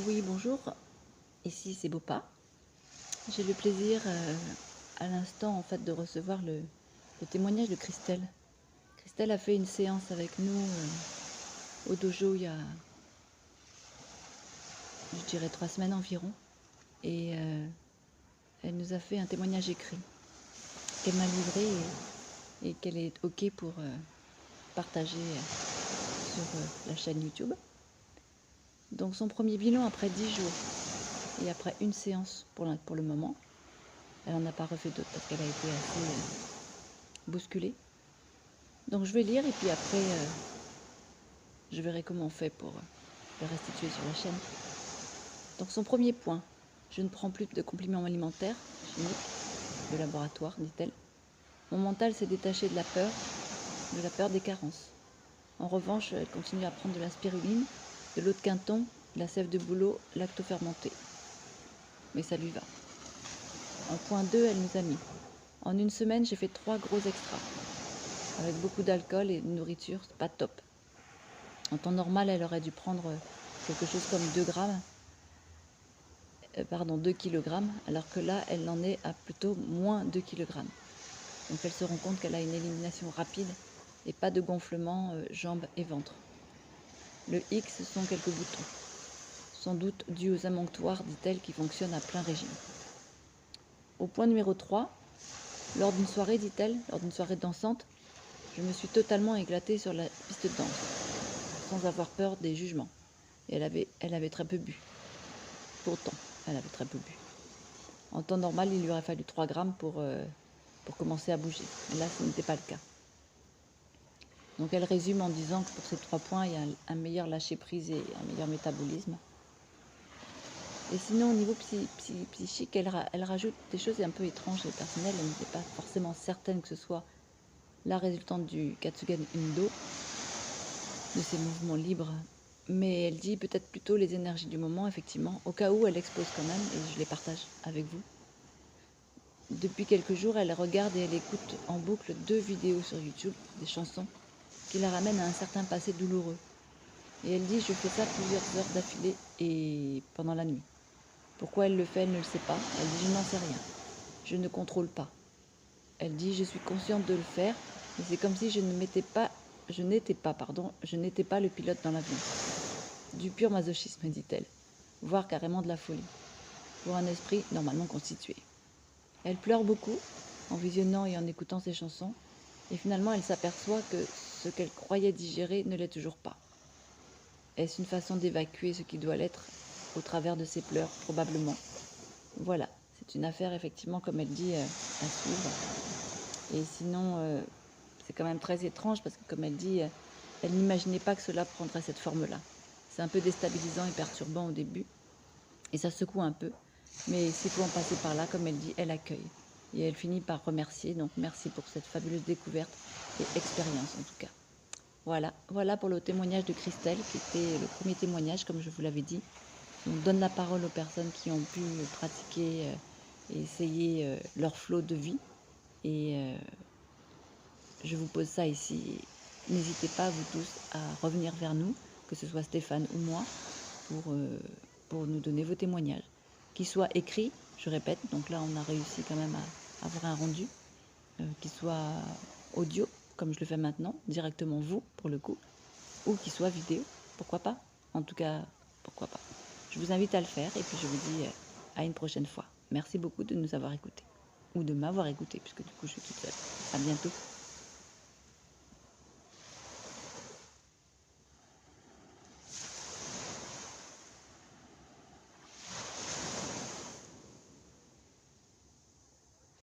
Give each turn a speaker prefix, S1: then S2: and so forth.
S1: Oui, bonjour. Ici, c'est Bopa. J'ai le plaisir à l'instant en fait de recevoir le témoignage de Christelle. Christelle a fait une séance avec nous au dojo il y a, je dirais, 3 semaines environ. Et elle nous a fait un témoignage écrit qu'elle m'a livré et qu'elle est OK pour partager sur la chaîne YouTube. Donc son premier bilan après 10 jours et après une séance pour le moment. Elle n'en a pas refait d'autres parce qu'elle a été assez bousculée. Donc je vais lire et puis après je verrai comment on fait pour le restituer sur la chaîne. Donc son premier point, je ne prends plus de compléments alimentaires chimiques de laboratoire, dit-elle. Mon mental s'est détaché de la peur des carences. En revanche, elle continue à prendre de la spiruline, de l'eau de Quinton, de la sève de bouleau lactofermentée. Mais ça lui va. En point 2, elle nous a mis. En une semaine, j'ai fait 3 gros extras. Avec beaucoup d'alcool et de nourriture, c'est pas top. En temps normal, elle aurait dû prendre quelque chose comme 2 kg, alors que là, elle en est à plutôt moins 2 kg. Donc elle se rend compte qu'elle a une élimination rapide et pas de gonflement jambes et ventre. Le X sont quelques boutons, sans doute dus aux amonctoirs, dit-elle, qui fonctionnent à plein régime. Au point numéro 3, lors d'une soirée, dit-elle, lors d'une soirée dansante, je me suis totalement éclatée sur la piste de danse, sans avoir peur des jugements. Et elle avait très peu bu. Pourtant, elle avait très peu bu. En temps normal, il lui aurait fallu 3 grammes pour commencer à bouger. Mais là, ce n'était pas le cas. Donc elle résume en disant que pour ces 3 points, il y a un meilleur lâcher-prise et un meilleur métabolisme. Et sinon, au niveau psychique, elle rajoute des choses un peu étranges et personnelles. Elle n'était pas forcément certaine que ce soit la résultante du Katsugen Indo, de ces mouvements libres. Mais elle dit peut-être plutôt les énergies du moment, effectivement, au cas où elle expose quand même, et je les partage avec vous. Depuis quelques jours, elle regarde et elle écoute en boucle 2 vidéos sur YouTube, des chansons, qui la ramènent à un certain passé douloureux. Et elle dit, je fais ça plusieurs heures d'affilée et pendant la nuit. Pourquoi elle le fait, elle ne le sait pas. Elle dit, je n'en sais rien. Je ne contrôle pas. Elle dit, je suis consciente de le faire, mais c'est comme si je n'étais pas le pilote dans l'avion. Du pur masochisme, dit-elle, voire carrément de la folie, pour un esprit normalement constitué. Elle pleure beaucoup en visionnant et en écoutant ses chansons, et finalement elle s'aperçoit que ce qu'elle croyait digérer ne l'est toujours pas. Est-ce une façon d'évacuer ce qui doit l'être au travers de ses pleurs, probablement. Voilà, c'est une affaire effectivement, comme elle dit, à suivre. Et sinon, c'est quand même très étrange parce que, comme elle dit, elle n'imaginait pas que cela prendrait cette forme-là. C'est un peu déstabilisant et perturbant au début, et ça secoue un peu. Mais s'il faut en passer par là, comme elle dit, elle accueille. Et elle finit par remercier, donc merci pour cette fabuleuse découverte et expérience en tout cas. Voilà pour le témoignage de Christelle, qui était le premier témoignage, comme je vous l'avais dit. On donne la parole aux personnes qui ont pu pratiquer et essayer leur flot de vie. Et je vous pose ça ici. N'hésitez pas, vous tous, à revenir vers nous, que ce soit Stéphane ou moi, pour nous donner vos témoignages. Qu'ils soient écrits, je répète, donc là on a réussi quand même à avoir un rendu, qu'ils soient audio, comme je le fais maintenant, directement vous, pour le coup, ou qu'ils soient vidéo, pourquoi pas. En tout cas, pourquoi pas. Je vous invite à le faire et puis je vous dis à une prochaine fois. Merci beaucoup de nous avoir écoutés, ou de m'avoir écouté, puisque du coup je suis toute seule. À bientôt.